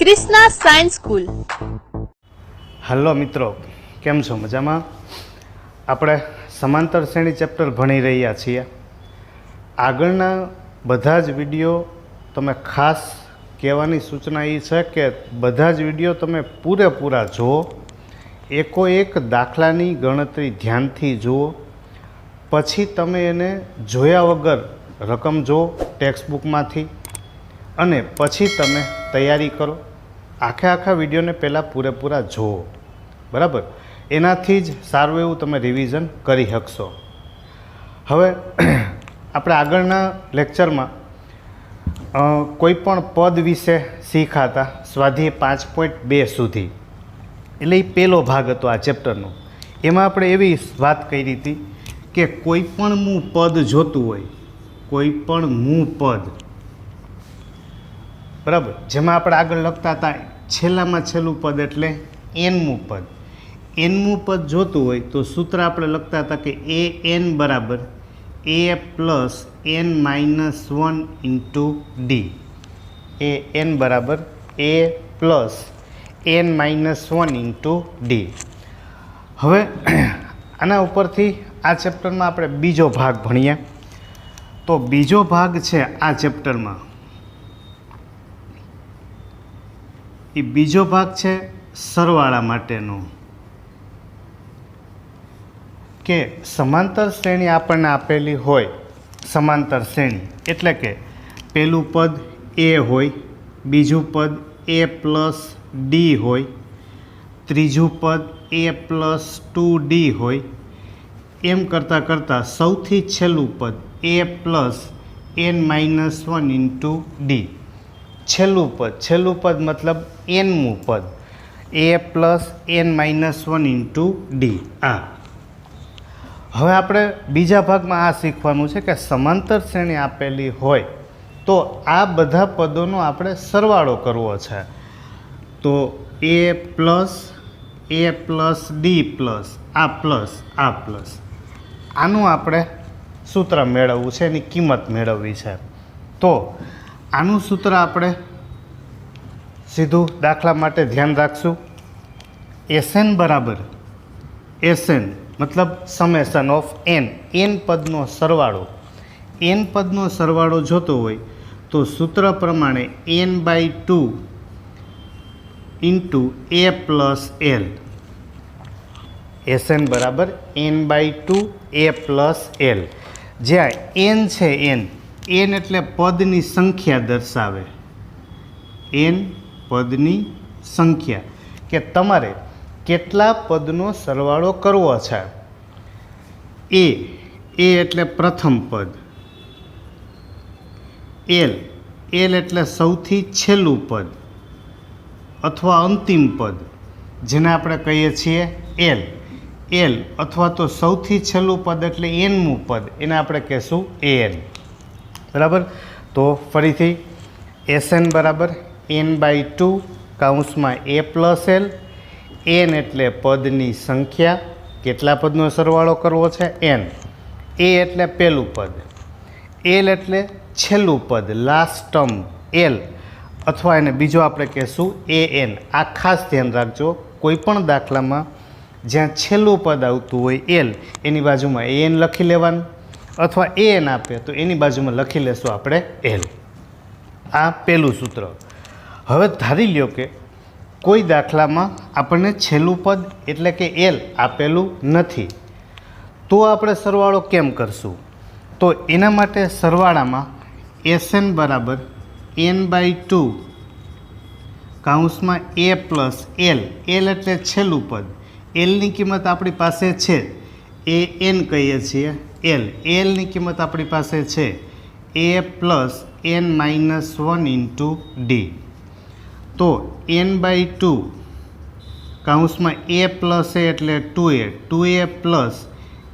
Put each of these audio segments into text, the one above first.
Krishna science school. Hello મિત્રો, કેમ છો? મજામાં? આપણે સમાંતર શ્રેણી ચેપ્ટર ભણી રહ્યા છીએ. આગળના બધા જ વિડીયો તમે ખાસ કહેવાની સૂચના એ છે કે બધા જ વિડીયો તમે પૂરેપૂરા જુઓ, એકોએક દાખલાની ગણતરી ધ્યાનથી જુઓ, પછી તમે એને જોયા વગર રકમ જુઓ ટેક્સ્ટબુકમાંથી અને પછી તમે તૈયારી કરો. આખા વિડીયોને પહેલાં પૂરેપૂરા જુઓ, બરાબર? એનાથી જ સારું એવું તમે રિવિઝન કરી શકશો. હવે આપણે આગળના લેક્ચરમાં કોઈ પણ પદ વિશે શીખાતા સ્વાધ્યાય 5.2 સુધી, એટલે એ પહેલો ભાગ હતો આ ચેપ્ટરનો. એમાં આપણે એવી વાત કરી હતી કે કોઈ પણ મૂળ પદ જોતું હોય, કોઈ પણ મૂળ પદ, બરાબર, જેમાં આપણે આગળ લખતા હતા છેલ્લામાં છેલ્લું પદ એટલે એનમું પદ. એનમું પદ જોતું હોય તો સૂત્ર આપણે લખતા હતા કે એ એન બરાબર A plus N minus 1 into D. A N બરાબર A plus N minus 1 into D. હવે આના ઉપરથી આ ચેપ્ટરમાં આપણે બીજો ભાગ ભણીએ. તો બીજો ભાગ છે આ ચેપ્ટરમાં, એ બીજો ભાગ છે સરવાળા માટેનો. કે સમાંતર શ્રેણી આપણને આપેલી હોય, સમાંતર શ્રેણી એટલે કે પહેલું પદ એ હોય, બીજું પદ એ પ્લસ ડી હોય, ત્રીજું પદ એ પ્લસ 2d હોય, એમ કરતાં કરતાં સૌથી છેલ્લું પદ A plus N minus 1 into D. છેલ્લું પદ મતલબ એનમું પદ, A plus N minus 1 into D. હવે આપણે બીજા ભાગમાં આ શીખવાનું છે કે સમાંતર શ્રેણી આપેલી હોય તો આ બધા પદોનો આપણે સરવાળો કરવો છે. તો એ પ્લસ ડી પ્લસ આ પ્લસ આનું આપણે સૂત્ર મેળવવું છે, એની કિંમત મેળવવી છે. તો આનું સૂત્ર આપણે સીધું દાખલા માટે ધ્યાન રાખશું. એસએન બરાબર એસએન મતલબ સમેશન ઓફ એન, એન પદનો સરવાળો. એન પદનો સરવાળો જોતો હોય તો સૂત્ર પ્રમાણે n/2 ઇન્ટુ એ પ્લસ એલ. એસએન બરાબર n/2 એ પ્લસ એલ. જ્યાં એન છે એન એટલે પદની સંખ્યા દર્શાવે. એન પદની સંખ્યા, કે તમારે કેટલા પદનો સરવાળો કરવો છે. એ એટલે પ્રથમ પદ, એલ એટલે સૌથી છેલ્લું પદ અથવા અંતિમ પદ, જેને આપણે કહીએ છીએ એલ અથવા તો સૌથી છેલ્લું પદ એટલે એનમું પદ, એને આપણે કહીશું એન, બરાબર? તો ફરીથી એસએન બરાબર n/2 કૌંસમાં એ પ્લસ એલ. એન એટલે પદની સંખ્યા, કેટલા પદનો સરવાળો કરવો છે એન. એ એટલે પહેલું પદ, એલ એટલે છેલ્લું પદ, લાસ્ટ ટર્મ એલ, અથવા એને બીજો આપણે કહીશું એન. આ ખાસ ધ્યાન રાખજો, કોઈ પણ દાખલામાં જ્યાં છેલ્લું પદ આવતું હોય એલ, એની બાજુમાં એન લખી લેવાનું, અથવા એન આપે તો એની બાજુમાં લખી લેશું આપણે એલ. આ પહેલું સૂત્ર. હવે ધારી લ્યો કે કોઈ દાખલામાં આપણને છેલ્લું પદ એટલે કે એલ આપેલું નથી, તો આપણે સરવાળો કેમ કરશું? તો એના માટે સરવાળામાં એસએન બરાબર n/2 કૌંસમાં એ પ્લસ એલ. એલ એટલે છેલ્લું પદ, એલની કિંમત આપણી પાસે છે, એ એન કહીએ છીએ એલની કિંમત આપણી પાસે છે A plus N minus 1 into D. તો n/2 કૌંસમાં એ પ્લસ એ એટલે 2a plus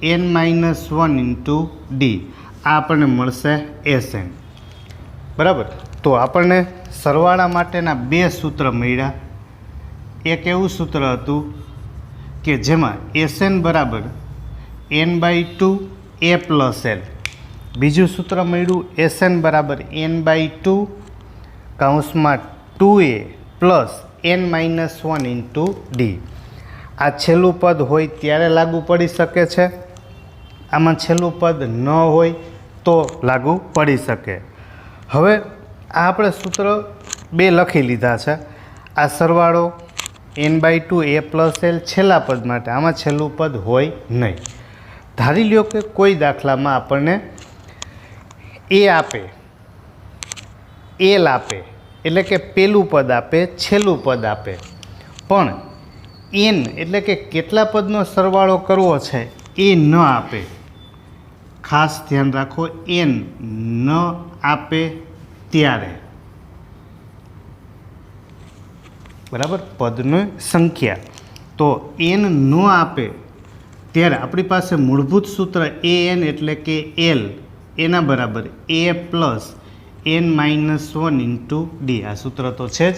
N minus 1 into D. આ આપણને મળશે એસએન, બરાબર? તો આપણને સરવાળા માટેના બે સૂત્ર મળ્યા. એક એવું સૂત્ર હતું કે જેમાં એસએન બરાબર n/2 એ પ્લસ એલ. બીજું સૂત્ર મળ્યું એસએન બરાબર n/2 કૌંસમાં 2a plus n-1 into D. આ છેલ્લું પદ હોય ત્યારે લાગુ પડી શકે છે, આમાં છેલ્લું પદ ન હોય તો લાગુ પડી શકે. હવે આ આપણે સૂત્ર 2 લખી લીધા છે. આ સરવાળો n/2 a પ્લસ l છેલ્લા પદ માટે, આમાં છેલ્લું પદ હોય નહીં. ધારી લ્યો કે કોઈ દાખલામાં આપણને એ આપે, એલ આપે, એટલે કે પહેલું પદ આપે, છેલ્લું પદ આપે, પણ n એટલે કે કેટલા પદનો સરવાળો કરવો છે એ ન આપે. ખાસ ધ્યાન રાખો, n ન આપે ત્યારે, બરાબર, પદની સંખ્યા. તો n ન આપે ત્યારે આપણી પાસે મૂળભૂત સૂત્ર an એટલે કે l એના બરાબર a plus n-1 into D. આ સૂત્ર તો છે જ.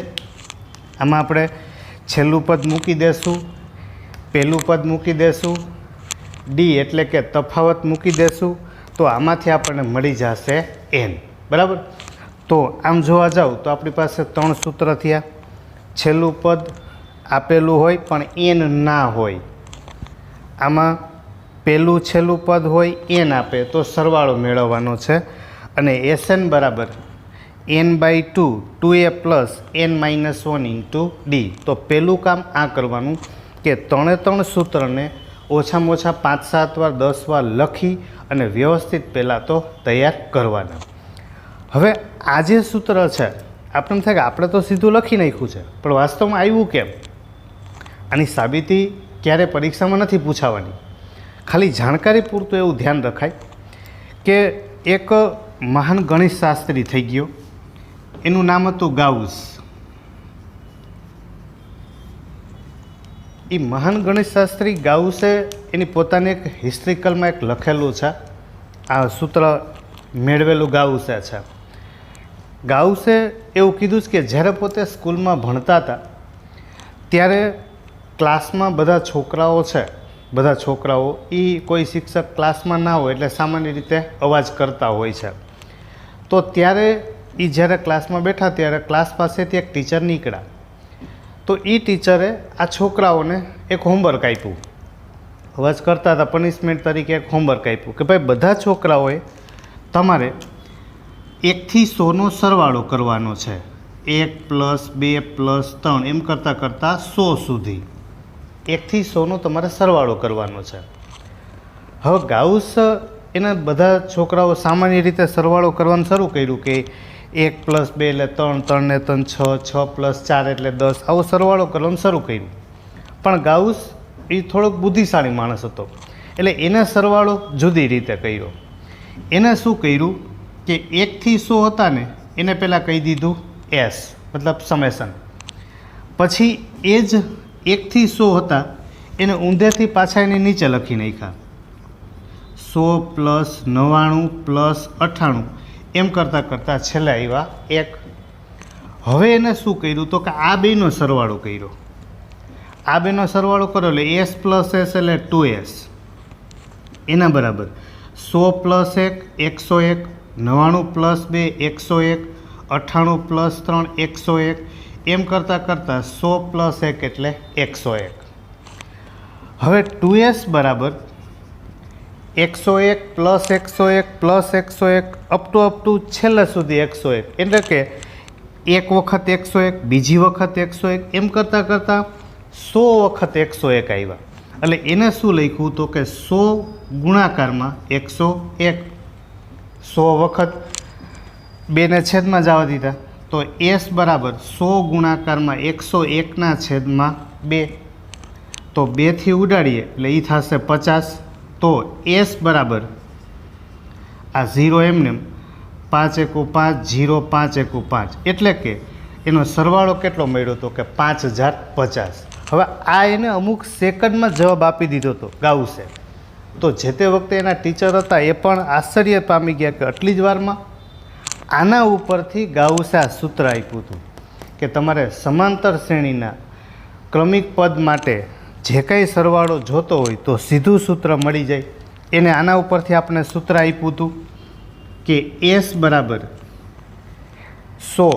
આમાં આપણે છેલ્લું પદ મૂકી દેશું, પહેલું પદ મૂકી દેશું, ડી એટલે કે તફાવત મૂકી દેશું, તો આમાંથી આપણને મળી જશે n. બરાબર. તો આમ જોવા જાવ તો આપણી પાસે 3 સૂત્ર થયા. છેલ્લું પદ આપેલું હોય પણ n ના હોય, આમાં પહેલું છેલ્લું પદ હોય n આપે તો સરવાળો મેળવવાનો છે, અને Sn બરાબર n/2 2a plus n-1 into D. તો પહેલું કામ આ કરવાનું કે 3 સૂત્રને ઓછામાં ઓછા 5-7 વાર 10 વાર લખી અને વ્યવસ્થિત પહેલાં તો તૈયાર કરવાના. હવે આ જે સૂત્ર છે આપણને થાય કે આપણે તો સીધું લખી નાખ્યું છે, પણ વાસ્તવમાં આવ્યું કેમ? આની સાબિતી ક્યારે પરીક્ષામાં નથી પૂછાવાની. ખાલી જાણકારી પૂરતું એવું ધ્યાન રખાય કે એક મહાન ગણિતશાસ્ત્રી થઈ ગયો, એનું નામ હતું ગાઉસ. એ મહાન ગણિતશાસ્ત્રી ગાઉસે એની પોતાની એક હિસ્ટ્રિકલમાં એક લખેલું છે, આ સૂત્ર મેળવેલું ગાઉસે છે. ગાઉસે એવું કીધું છે કે જ્યારે પોતે સ્કૂલમાં ભણતા હતા ત્યારે ક્લાસમાં બધા છોકરાઓ છે, બધા છોકરાઓ એ કોઈ શિક્ષક ક્લાસમાં ના હોય એટલે સામાન્ય રીતે અવાજ કરતા હોય છે. તો ત્યારે એ જ્યારે ક્લાસમાં બેઠા ત્યારે ક્લાસ પાસેથી એક ટીચર નીકળ્યા. તો એ ટીચરે આ છોકરાઓને એક હોમવર્ક આપ્યું, અવાજ કરતા હતા પનિશમેન્ટ તરીકે એક હોમવર્ક આપ્યું કે ભાઈ બધા છોકરાઓએ તમારે 1થી 100નો સરવાળો કરવાનો છે. 1 પ્લસ 2 પ્લસ 3 એમ કરતાં કરતાં 100 સુધી 1થી 100નો તમારે સરવાળો કરવાનો છે. હવે ગાઉસ એના બધા છોકરાઓ સામાન્ય રીતે સરવાળો કરવાનું શરૂ કર્યું કે 1 પ્લસ 2 એટલે 3, 3 ને 3 6, 6 પ્લસ 4 એટલે 10, આવો સરવાળો કરવાનું શરૂ કર્યું. પણ ગાઉસ એ થોડોક બુદ્ધિશાળી માણસ હતો, એટલે એને સરવાળો જુદી રીતે કર્યો. એને શું કર્યું કે 1થી 100 હતા ને એને પહેલાં કહી દીધું s, મતલબ સમેશન. પછી એ જ 1થી 100 હતા એને ઊંધેથી પાછા એને નીચે લખી નાખ્યા, 100 પ્લસ 99 પ્લસ 98 એમ કરતાં કરતાં છેલ્લે આવ્યા 1. હવે એને શું કર્યું તો કે આ બેનો સરવાળો કર્યો. આ બેનો સરવાળો કર્યો એટલે s પ્લસ s એટલે 2s, એના બરાબર 100 પ્લસ 1 101, 99 પ્લસ 2 101, 98 પ્લસ 3 101, એમ કરતાં કરતાં 100 પ્લસ 1 એટલે 101. હવે 2s બરાબર 101 પ્લસ 101 પ્લસ 101 અપ ટુ છેલ્લે સુધી 101, એટલે કે એક વખત 101, બીજી વખત 101, એમ કરતાં કરતાં 100 વખત 101 આવ્યા. એટલે એને શું લખ્યું તો કે 100 ગુણાકારમાં 101, 100 વખત 2ને છેદમાં જવા દીધા, તો s બરાબર 100 ગુણાકારમાં 101ના છેદમાં 2, તો 2થી ઉડાડીએ એટલે એ થશે 50. તો s બરાબર આ 0 એમને 5 × 5 0 5 × 5, એટલે કે એનો સરવાળો કેટલો મળ્યો હતો કે 5050. હવે આ એને અમુક સેકન્ડમાં જવાબ આપી દીધો હતો ગાઉસે. તો જે તે વખતે એના ટીચર હતા એ પણ આશ્ચર્ય પામી ગયા કે આટલી જ વારમાં. આના ઉપરથી ગાઉસે આ સૂત્ર આપ્યું હતું કે તમારે સમાંતર શ્રેણીના ક્રમિક પદ માટે જે કંઈ સરવાળો જોતો હોય તો સીધું સૂત્ર મળી જાય. એને આના ઉપરથી આપણે સૂત્ર આપ્યું હતું કે s બરાબર 100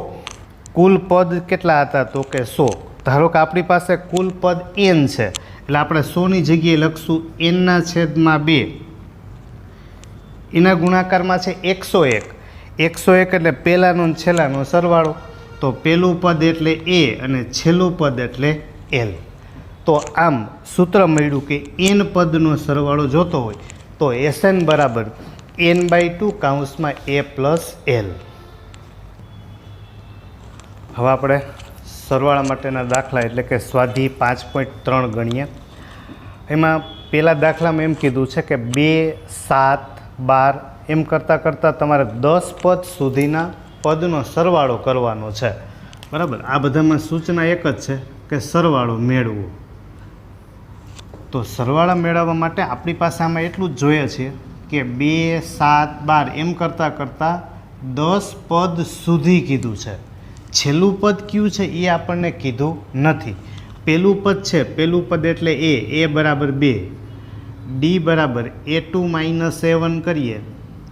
કુલ પદ કેટલા હતા તો કે 100. ધારો કે આપણી પાસે કુલ પદ n છે એટલે આપણે 100ની જગ્યાએ લખશું n/2 એના ગુણાકારમાં છે 101. 101 એટલે પહેલાંનો અને છેલ્લાનો સરવાળો. તો પહેલું પદ એટલે a અને છેલ્લું પદ એટલે l. તો આમ સૂત્ર મળ્યું કે n પદનો સરવાળો જોતો હોય તો Sn બરાબર n/2 કૌંસમાં a પ્લસ l. હવે આપણે સરવાળા માટેના દાખલા એટલે કે સ્વાધ્યાય 5.3 ગણીએ. એમાં પહેલા દાખલામાં એમ કીધું છે કે 2, 7, 12 એમ કરતાં તમારે 10 પદ સુધીના પદનો સરવાળો કરવાનો છે. બરાબર, આ બધામાં સૂચના એક જ છે કે સરવાળો મેળવવો. તો સરવાળા મેળવવા માટે આપણી પાસે આમાં એટલું જ જોઈએ છે કે 2, 7, 12 એમ કરતાં 10 પદ સુધી કીધું છે. છેલ્લું પદ કયું છે એ આપણને કીધું નથી. પહેલું પદ છે, પહેલું પદ એટલે a બરાબર 2, d બરાબર a2 - a1 કરીએ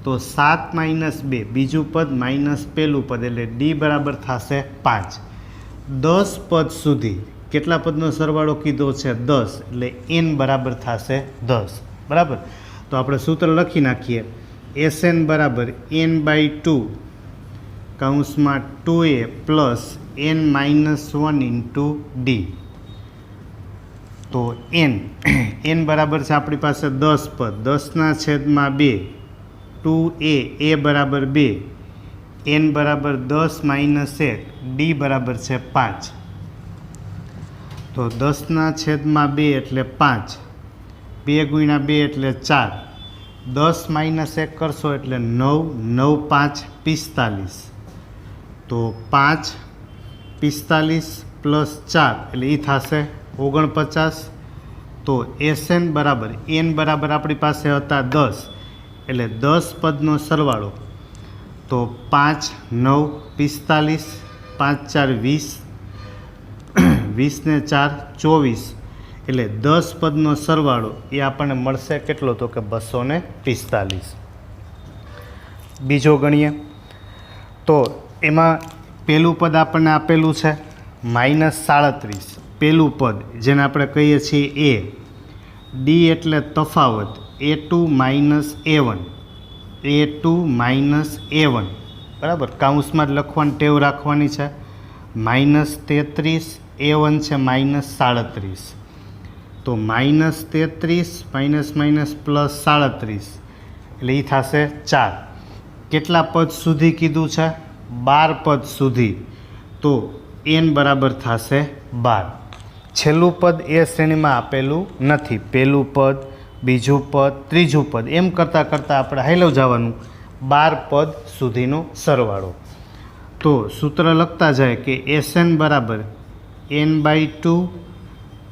તો 7 - 2, બીજું પદ માઇનસ પહેલું પદ એટલે d બરાબર થશે 5. 10 પદ સુધી કેટલા પદનો સરવાળો કીધો છે 10 એટલે n બરાબર થશે 10. બરાબર, તો આપણે સૂત્ર લખી નાખીએ. Sn બરાબર n/2 કૌંસમાં 2a પ્લસ n-1 × d. તો n બરાબર છે આપણી પાસે 10 પદ, 10/2 2a બરાબર 2, n બરાબર 10 - 1, d બરાબર છે 5. તો 10/2 એટલે 5, 2 × 2 એટલે 4, 10 - 1 કરશો એટલે 9, 9 × 5 = 45. તો 5 45 પ્લસ 4 એટલે એ થશે 49. તો Sn બરાબર n બરાબર આપણી પાસે હતા 10 એટલે 10 પદનો સરવાળો. તો 5, 9, 45, 5 × 4 = 20, 20 ને 4 = 24 એટલે 10 પદનો સરવાળો એ આપણને મળશે કેટલો તો કે 245. બીજો ગણીએ તો એમાં પહેલું પદ આપણને આપેલું છે -37. પહેલું પદ જેને આપણે કહીએ છીએ a, d એટલે તફાવત a2 - a1, a2 - a1. બરાબર, કૌંસમાં જ લખવાની ટેવ રાખવાની છે. -33, a1 છે -37. તો -33 - પ્લસ 37 એટલે એ થશે 4. કેટલા પદ સુધી કીધું છે 12 પદ સુધી. તો n બરાબર થશે 12. છેલ્લું પદ એ શ્રેણીમાં આપેલું નથી. પહેલું પદ, બીજું પદ, ત્રીજું પદ એમ કરતાં આપણે હાલ્યું જવાનું 12 પદ સુધીનો સરવાળો. તો સૂત્ર લખતા જાય કે Sn બરાબર n/2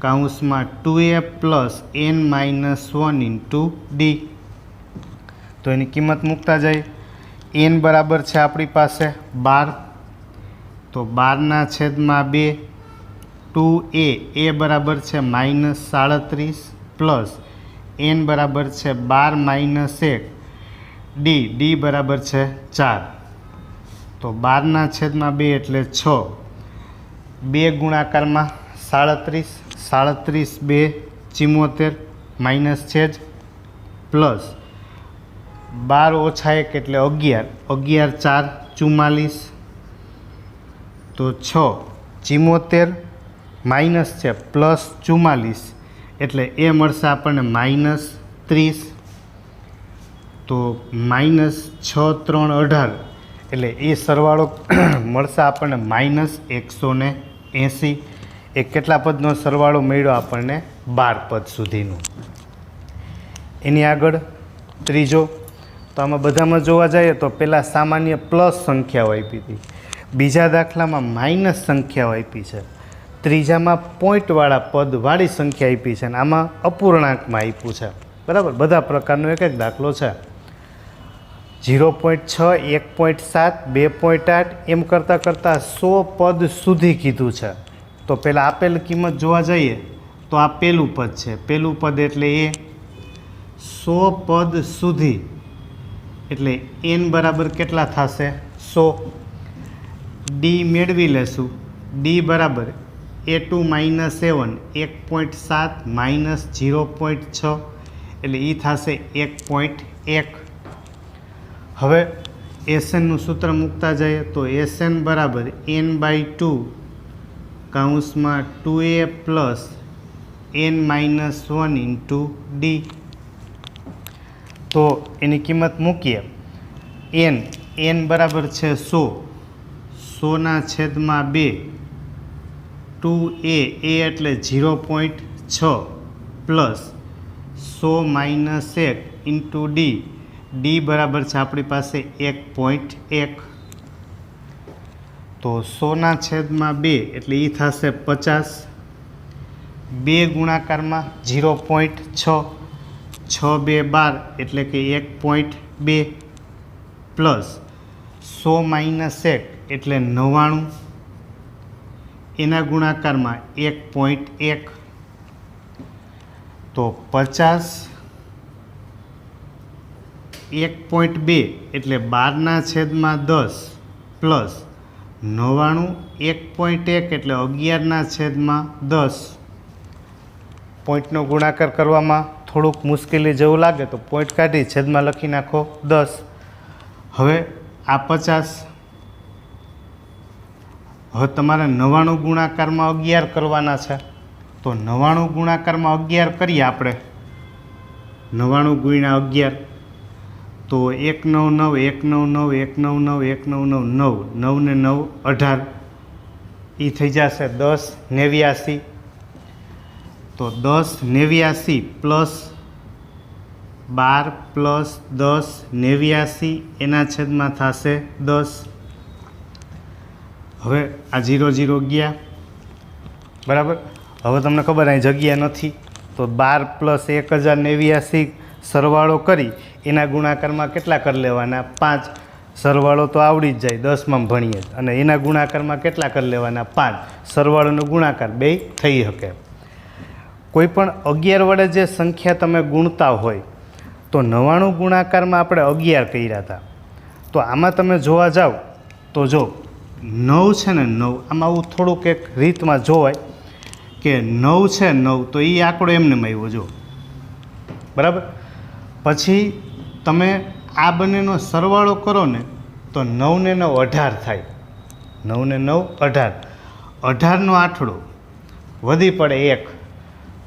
કૌંસમાં 2a પ્લસ n-1 × d. તો એની કિંમત મૂકતા જાય. n બરાબર છે આપણી પાસે 12. તો 12/2 2a બરાબર છે -37 પ્લસ n બરાબર છે 12 - 1 d બરાબર છે 4. તો 12/2 એટલે 6. 2 ગુણાકારમાં 37, 37 × 2 = 74 છે જ પ્લસ 12 - 1 એટલે 11, 11 × 4 = 44. તો 6 74 માઇનસ છે પ્લસ 44 એટલે એ મળશે આપણને -30. તો -6 × 3 = 18 એટલે એ સરવાળો મળશે આપણને -180. એ કેટલા પદનો સરવાળો મળ્યો આપણને 12 પદ સુધીનો. એની આગળ ત્રીજો. તો આમાં બધામાં જોવા જઈએ તો પહેલાં સામાન્ય પ્લસ સંખ્યાઓ આપી હતી, બીજા દાખલામાં માઇનસ સંખ્યાઓ આપી છે, ત્રીજામાં પોઈન્ટવાળા પદવાળી સંખ્યા આપી છે અને આમાં અપૂર્ણાંકમાં આપ્યું છે. બરાબર, બધા પ્રકારનો એક એક દાખલો છે. 0.6, 1.7, 2.8 એમ કરતાં 100 પદ સુધી કીધું છે. તો પહેલાં આપેલ કિંમત જોવા જઈએ તો આ પહેલું પદ છે. પહેલું પદ એટલે એ 100 પદ સુધી એટલે n બરાબર કેટલા થશે 100. ડી મેળવી લેશું. ડી બરાબર A2 માઇનસ A1 1.7 માઇનસ 0.6 એટલે એ થશે 1.1. હવે એસએનનું સૂત્ર મૂકતા જઈએ તો એસએન બરાબર n/2 કૌંસમાં 2a plus n-1 into D. તો એની કિંમત મૂકીએ. n બરાબર છે 100, 100 છેદમાં 2, 2a એટલે 0.6 plus 100 minus 1 into D. D બરાબર છે આપણી પાસે 1.1. તો 100 છેદમાં 2 એટલે એ થશે 50. 2 ગુણાકારમાં 0.6, 6 2 12 એટલે કે 1.2 પ્લસ 100 માઇનસ 1 એટલે 99, એના ગુણાકારમાં 1.1. તો 50 1.2 એટલે 12 છેદમાં 10 પ્લસ 99 1.1 એટલે 11 છેદમાં 10. પોઈન્ટનો ગુણાકાર કરવામાં થોડુંક મુશ્કેલી જેવું લાગે તો પોઈન્ટ કાઢી છેદમાં લખી નાખો 10. હવે આ 50, હવે તમારે 99 ગુણાકારમાં 11 કરવાના છે. તો 99 ગુણાકારમાં 11 કરીએ આપણે. 99 ગુણ્યા 11 તો 199 199 199 199 9 ને 9 18, એ થઈ જશે 10 89. તો 10 89 પ્લસ 12 પ્લસ 10 89 એના છેદમાં થશે 10. હવે આ 0 0 ગયા બરાબર. હવે તમને ખબર અહીં જગ્યા નથી તો 12 પ્લસ 1089 સરવાળો કરી એના ગુણાકારમાં કેટલા કરી લેવાના? 5. સરવાળો તો આવડી જ જાય, 10માં ભણીએ. અને એના ગુણાકારમાં કેટલા કરી લેવાના? 5. સરવાળોનો ગુણાકાર બે થઈ શકે. કોઈ પણ 11 વડે જે સંખ્યા તમે ગુણતા હોય તો 99 ગુણાકારમાં આપણે 11 કર્યા હતા. તો આમાં તમે જોવા જાઓ તો જો 9 છે ને 9, આમાં આવું થોડુંક એક રીતમાં જોવાય કે 9 છે 9 તો એ આંકડો એમને આવ્યો જો બરાબર. પછી તમે આ બંનેનો સરવાળો કરો ને તો 9 ને 9 18 થાય. 9 ને 9 18, 18નો આઠડો વધી પડે 1.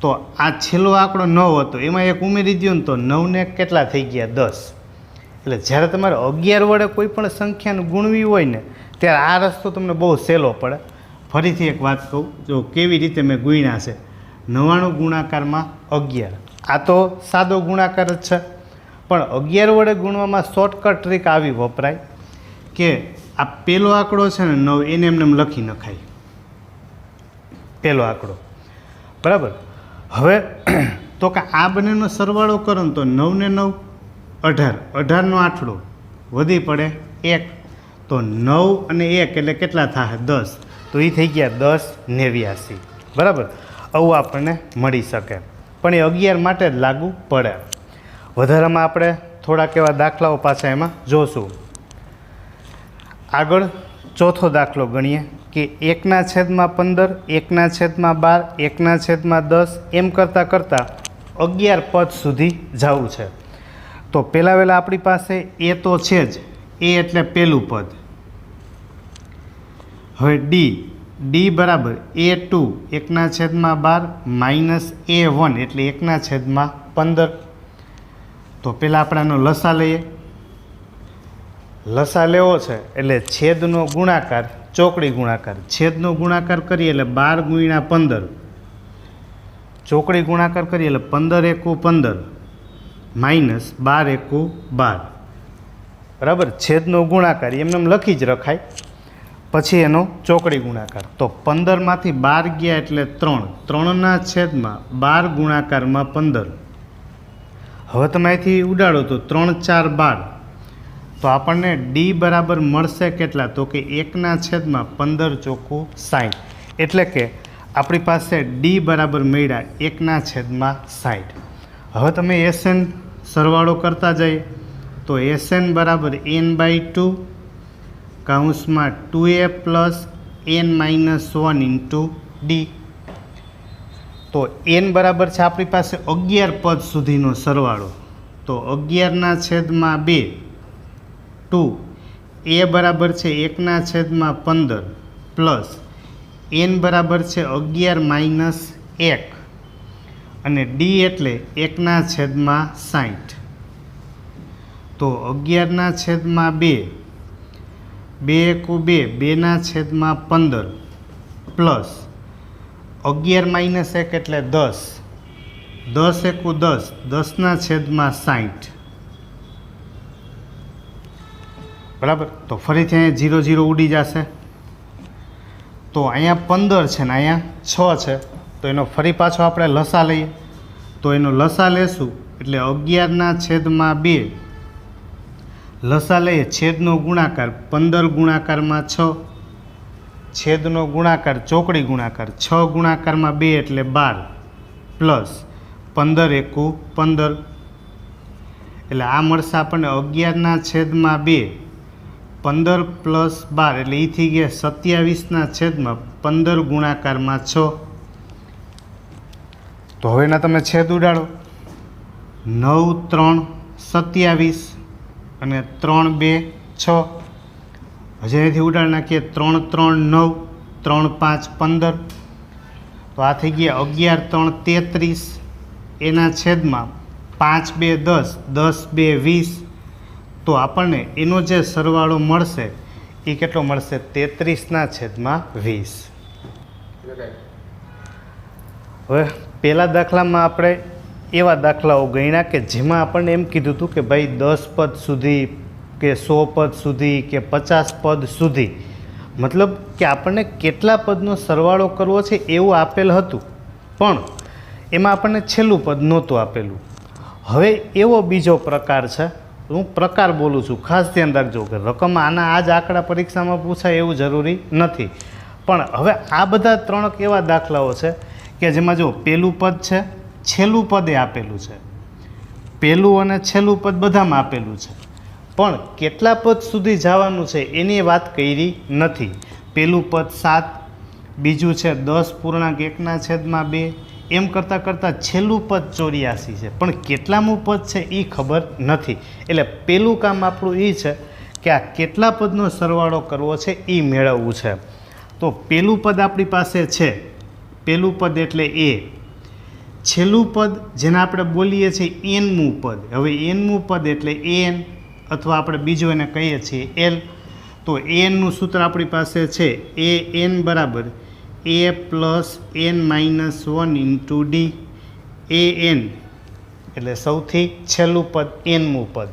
તો આ છેલ્લો આંકડો 9 હતો, એમાં એક ઉમેરી દો ને તો 9 ને કેટલા થઈ ગયા? 10. એટલે જ્યારે તમારે 11 વડે કોઈ પણ સંખ્યાને ગુણવી હોય ને ત્યારે આ રસ્તો તમને બહુ સહેલો પડે. ફરીથી એક વાત કહું, જો કેવી રીતે મેં ગુણ્યા છે. 99 ગુણાકારમાં 11, આ તો સાદો ગુણાકાર જ છે, પણ 11 વડે ગુણવામાં શોર્ટકટ ટ્રીક આવી વપરાય કે આ પહેલો આંકડો છે ને 9 એને એમને લખી નખાય, પહેલો આંકડો બરાબર. હવે તો કે આ બંનેનો સરવાળો કરો ને તો 9 ને 9 18, 18નો આઠડો વધી પડે 1. તો 9 અને 1 એટલે કેટલા થાય? 10. તો એ થઈ ગયા 10 89 બરાબર. આવું આપણને મળી શકે, પણ એ 11 માટે જ લાગુ પડે. વધારામાં આપણે થોડાક એવા દાખલાઓ પાછા એમાં જોશું. આગળ ચોથો દાખલો ગણીએ કે 1/15, 1/12, 1/10 એમ કરતાં કરતાં 11 પદ સુધી જવું છે. તો પહેલાં વહેલા આપણી પાસે એ તો છે જ, એ એટલે પહેલું પદ. હવે ડી બરાબર A2 1/12 માઇનસ A1 એટલે 1/15. તો પહેલાં આપણે આનો લસા લઈએ. લસા લેવો છે એટલે છેદનો ગુણાકાર, ચોકડી ગુણાકાર. છેદનો ગુણાકાર કરીએ એટલે 12 ગુણ્યા 15, ચોકડી ગુણાકાર કરીએ એટલે 15 એકુ 15 માઇનસ 12 એકુ 12 બરાબર. છેદનો ગુણાકાર એમને લખી જ રખાય, પછી એનો ચોકડી ગુણાકાર. તો 15માંથી 12 ગયા એટલે 3, 3ના છેદમાં 12 ગુણાકારમાં 15. હવે તમે અહીંથી ઉડાડો તો 3 4 12. તો આપણને ડી બરાબર મળશે કેટલા? તો કે 1/15 ચોખ્ખું 60. એટલે કે આપણી પાસે ડી બરાબર મળ્યા 1/60. હવે તમે એસએન સરવાળો કરતા જઈએ તો એસએન બરાબર n/2 કૌંસમાં 2a plus n minus 1 into D. તો n બરાબર છે આપણી પાસે 11 પદ સુધીનો સરવાળો. તો 11/2 2 a બરાબર છે 1/15 પ્લસ n બરાબર છે 11 માઇનસ 1 અને ડી એટલે 1/60. તો 11/2 2 × 2 2/15 પ્લસ 11 માઇનસ 1 એટલે 10 10 × 10 10/60. બરાબર. તો ફરીથી અહીંયા 0 0 ઉડી જશે. તો અહીંયા 15 છે ને અહીંયા 6 છે. તો એનો ફરી પાછો આપણે લસા લઈએ. તો એનો લસા લેશું એટલે 11/2 લસા લઈએ, છેદનો ગુણાકાર 15 ગુણાકારમાં 6, છેદનો ગુણાકાર ચોકડી ગુણાકાર 6 ગુણાકારમાં 2 એટલે 12 પ્લસ 15 × 15 એટલે આ મળશે આપણને 11/2 15 પ્લસ 12 એટલે એ થઈ ગયા 27/15 ગુણાકારમાં 6. તો હવે એના તમે છેદ ઉડાડો. 9 3 27 અને 3 2 6. હજી અહીંથી ઉડાડી નાખીએ. 3 3 9 3 5 15. તો આ થઈ ગયા 11 3 33. એના છેદમાં 5 2 10 10 2 20. તો આપણને એનો જે સરવાળો મળશે એ કેટલો મળશે? 33/20. હવે પહેલા દાખલામાં આપણે એવા દાખલાઓ ગણ્યા કે જેમાં આપણને એમ કીધું હતું કે ભાઈ 10 પદ સુધી કે 100 પદ સુધી કે 50 પદ સુધી, મતલબ કે આપણને કેટલા પદનો સરવાળો કરવો છે એવું આપેલ હતું, પણ એમાં આપણને છેલ્લું પદ નહોતું આપેલું. હવે એવો બીજો પ્રકાર છે. હું પ્રકાર બોલું છું, ખાસ ધ્યાન રાખજો કે રકમ આના આ જ આંકડા પરીક્ષામાં પૂછાય એવું જરૂરી નથી. પણ હવે આ બધા 3 એવા દાખલાઓ છે કે જેમાં જો પહેલું પદ છે, છેલ્લું પદે આપેલું છે, પહેલું અને છેલ્લું પદ બધામાં આપેલું છે, પણ કેટલા પદ સુધી જવાનું છે એની વાત કરી નથી. પહેલું પદ 7, બીજું છે 10.1/2, એમ કરતાં કરતાં છેલ્લું પદ 84 છે, પણ કેટલામું પદ છે એ ખબર નથી. એટલે પહેલું કામ આપણું એ છે કે આ કેટલા પદનો સરવાળો કરવો છે એ મેળવવું છે. તો પહેલું પદ આપણી પાસે છે, પહેલું પદ એટલે એ. છેલ્લું પદ જેને આપણે બોલીએ છીએ nમું પદ. હવે nમું પદ એટલે an અથવા આપણે બીજું એને કહીએ છીએ l. તો anનું સૂત્ર આપણી પાસે છે an બરાબર a plus n minus 1 into D. an એટલે સૌથી છેલ્લું પદ, nમું પદ.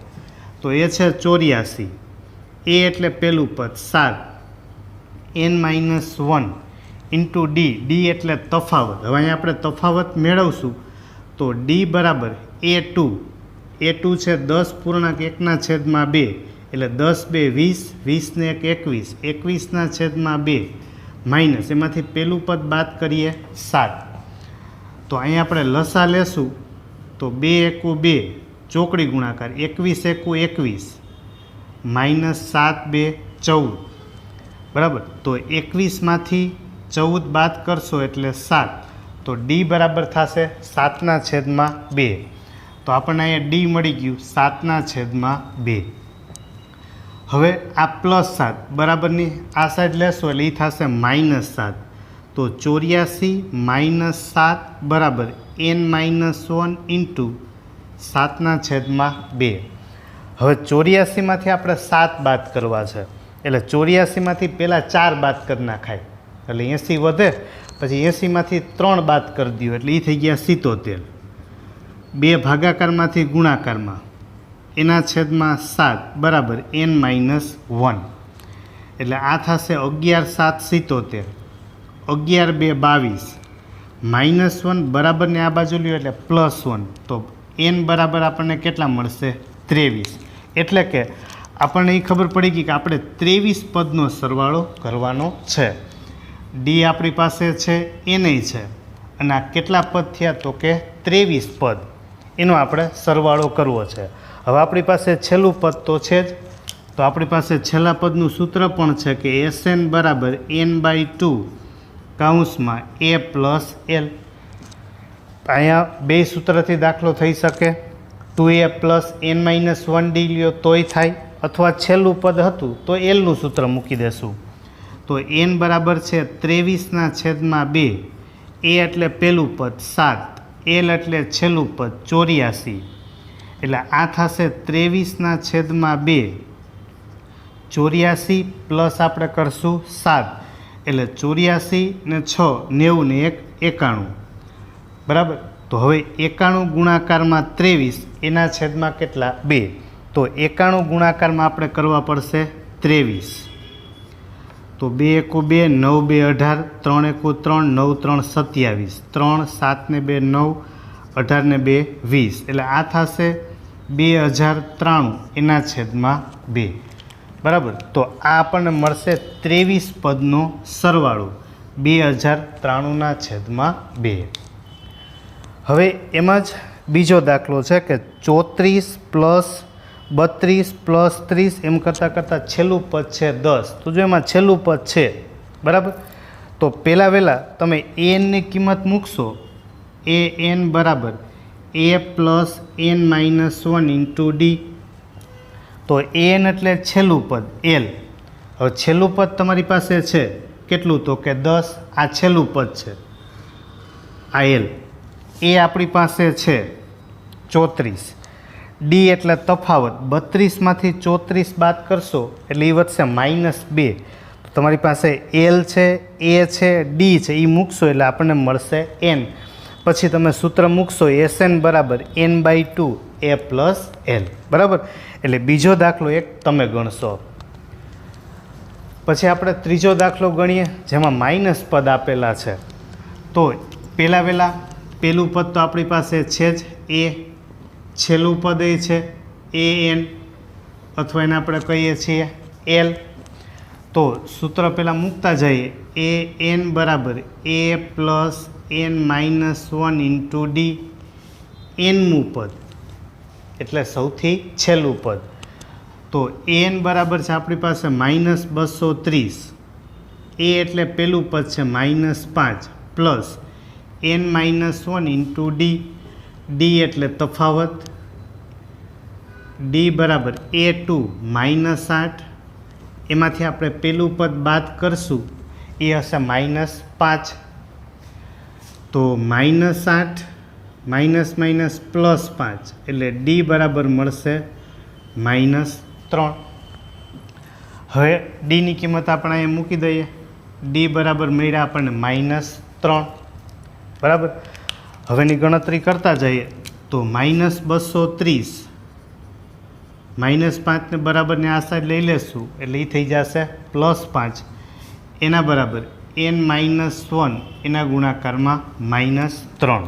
તો એ છે 84. a એટલે પહેલું પદ 7, n minus 1 into D. D એટલે તફાવત. હવે અહીંયા આપણે તફાવત મેળવશું. તો ડી બરાબર a2. a2 છે 10.1/2 એટલે 10 2 20, 20 ને 1 21, 21/2 માઇનસ એમાંથી પહેલું પદ બાદ કરીએ 7. તો અહીંયા આપણે લસા લેશું. તો 2 × 2 ચોકડી ગુણાકાર 21 × 21 માઇનસ 7 2 14. બરાબર. તો 21માંથી 14 બાદ કરશો એટલે 7. તો ડી બરાબર થશે 7/2. તો આપણને અહીંયા ડી મળી ગયું 7/2. હવે આ +7 બરાબરની આ સાઈડ લેશો એટલે એ થશે -7. તો 84 - 7 બરાબર n-1 ઇન્ટુ 7/2. હવે 84માંથી આપણે 7 બાદ કરવા છે, એટલે 84માંથી પહેલાં 4 બાદ કરી નાખાય એટલે 80 વધે. પછી 80માંથી 3 બાદ કરી દો એટલે એ થઈ ગયા 77. 2 ભાગાકારમાંથી ગુણાકારમાં એના છેદમાં 7 બરાબર n-1. એટલે આ થશે 11 7 77, 11 2 22, -1 બરાબરને આ બાજુ લ્યો એટલે +1. તો n બરાબર આપણને કેટલા મળશે? 23. એટલે કે આપણને એ ખબર પડી ગઈ કે આપણે 23 પદનો સરવાળો કરવાનો છે. ડી આપણી પાસે છે, એને છે, અને આ કેટલા પદ થયા? તો કે 23 પદ. એનો આપણે સરવાળો કરવો છે. હવે આપણી પાસે છેલ્લું પદ તો છે જ, તો આપણી પાસે છેલ્લા પદનું સૂત્ર પણ છે કે SN બરાબર n/2 કૌંસમાં a પ્લસ l. અહીંયા બે સૂત્રથી દાખલો થઈ શકે. 2a પ્લસ n-1d લ્યો તોય થાય, અથવા છેલ્લું પદ હતું તો એલનું સૂત્ર મૂકી દેશું. તો n બરાબર છે 23/2. a એટલે પહેલું પદ 7, l એટલે છેલ્લું પદ 84. એટલે આ થશે 23/2. 84 પ્લસ આપણે કરશું 7, એટલે 84 ને 6 90 ને 1 91. બરાબર. તો હવે 91 ગુણાકારમાં 23 એના છેદમાં કેટલા 2. તો 91 ગુણાકારમાં આપણે કરવા પડશે 23. તો 2 એકુ 2, 9 2 18, 3 એકુ 3, 9 3 27, 3 7 ને 2 9, 18 ને 2 20. એટલે આ થશે 2093 એના છેદમાં 2. બરાબર. તો આ આપણને મળશે 23 પદનો સરવાળો 2093ના છેદમાં 2. હવે એમાં જ બીજો દાખલો છે કે 34 પ્લસ 32 પ્લસ 30 એમ કરતાં કરતાં છેલ્લું પદ છે 10. તો જો એમાં છેલ્લું પદ છે, બરાબર, તો પહેલાં વહેલા તમે એનની કિંમત મૂકશો. an બરાબર a plus n-1 into D. તો an એટલે છેલ્લું પદ l. હવે છેલ્લું પદ તમારી પાસે છે કેટલું? તો કે 10. આ છેલ્લું પદ છે, આ l. એ આપણી પાસે છે 34. ડી એટલે તફાવત. 32માંથી 34 બાદ કરશો એટલે એ વધશે -2. તો તમારી પાસે એલ છે, એ છે, ડી છે, એ મૂકશો એટલે આપણને મળશે n. પછી તમે સૂત્ર મૂકશો SN બરાબર n/2 a પ્લસ l. બરાબર. એટલે બીજો દાખલો એક તમે ગણશો. પછી આપણે ત્રીજો દાખલો ગણીએ જેમાં માઇનસ પદ આપેલા છે. તો પહેલાં વહેલા પહેલું પદ તો આપણી પાસે છે જ એ, છેલ્લું પદ એ છે an, અથવા એને આપણે કહીએ છીએ l. તો સૂત્ર પહેલાં મૂકતા જઈએ. an બરાબર a plus n-1 into D. nમું પદ એટલે સૌથી છેલ્લું પદ. તો an બરાબર છે આપણી પાસે -230. a એટલે પહેલું પદ છે -5 plus n-1 into D. D એટલે તફાવત. ડી બરાબર a2 -8. એમાંથી આપણે પહેલું પદ બાદ કરશું એ હશે -5. તો -8 -+ એટલે ડી બરાબર મળશે -3. હવે ડીની કિંમત આપણે અહીંયા મૂકી દઈએ. ડી બરાબર મળ્યા આપણને -3. બરાબર. હવેની ગણતરી કરતા જઈએ તો -230 -5 ને બરાબરને આ સાઈડ લઈ લેશું એટલે એ થઈ જશે +5. એના બરાબર n-1 એના ગુણાકારમાં -3.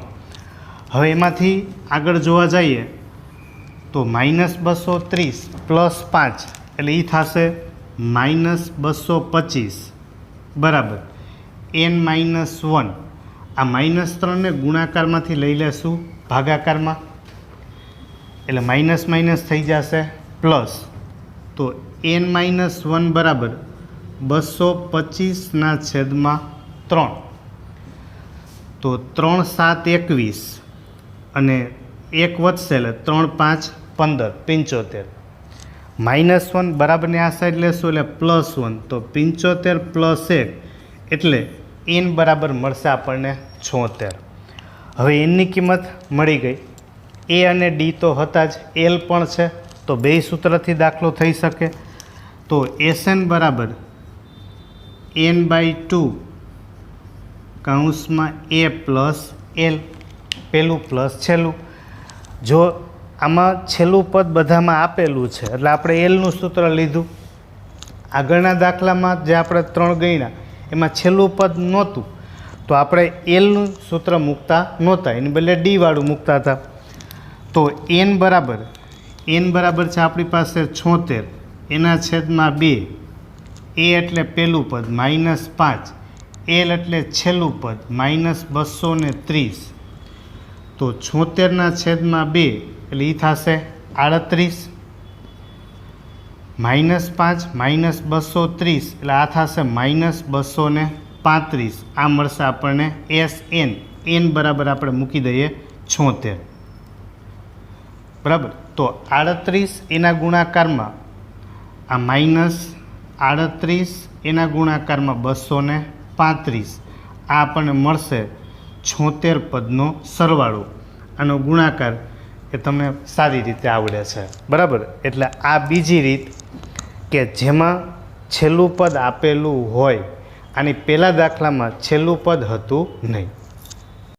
હવે એમાંથી આગળ જોવા જઈએ તો -230 + 5 એટલે એ થશે -225 બરાબર n-1. આ -3 ને ગુણાકારમાંથી લઈ લેશું ભાગાકારમાં એટલે માઇનસ થઈ જશે પ્લસ. તો n-1 બરાબર 225ના છેદમાં 3. તો 3 7 21 અને 1 વધશે એટલે 3 5 15 75. -1 બરાબરને આ સાઈડ લેશું એટલે +1. તો 75 + 1 એટલે n બરાબર મળશે આપણને 76. હવે એનની કિંમત મળી ગઈ. એ અને ડી તો હતા જ, એલ પણ છે, તો બે સૂત્રથી દાખલો થઈ શકે. તો SN બરાબર n/2 કૌંસમાં a પ્લસ l. પહેલું પ્લસ છેલ્લું. જો આમાં છેલ્લું પદ બધામાં આપેલું છે એટલે આપણે એલનું સૂત્ર લીધું. આગળના દાખલામાં જે આપણે 3 ગણ્યા એમાં છેલ્લું પદ નહોતું તો આપણે એલનું સૂત્ર મૂકતા નહોતા, એની બદલે ડીવાળું મૂકતા હતા. તો n બરાબર છે આપણી પાસે 76 એના છેદમાં 2. એ એટલે પહેલું પદ -5, એલ એટલે છેલ્લું પદ -230. તો 76ના છેદમાં 2 એટલે એ થશે 38. -5 -230 એટલે આ થશે -235 આ મળશે આપણને SN n બરાબર આપણે મૂકી દઈએ 76 બરાબર તો 38 એના ગુણાકારમાં આ -38 એના ગુણાકારમાં 235 આ આપણને મળશે 76 પદનો સરવાળો આનો ગુણાકાર એ તમને સારી રીતે આવડે છે બરાબર એટલે આ બીજી રીત કે જેમાં છેલ્લું પદ આપેલું હોય આની પહેલા દાખલામાં છેલ્લું પદ હતું નહીં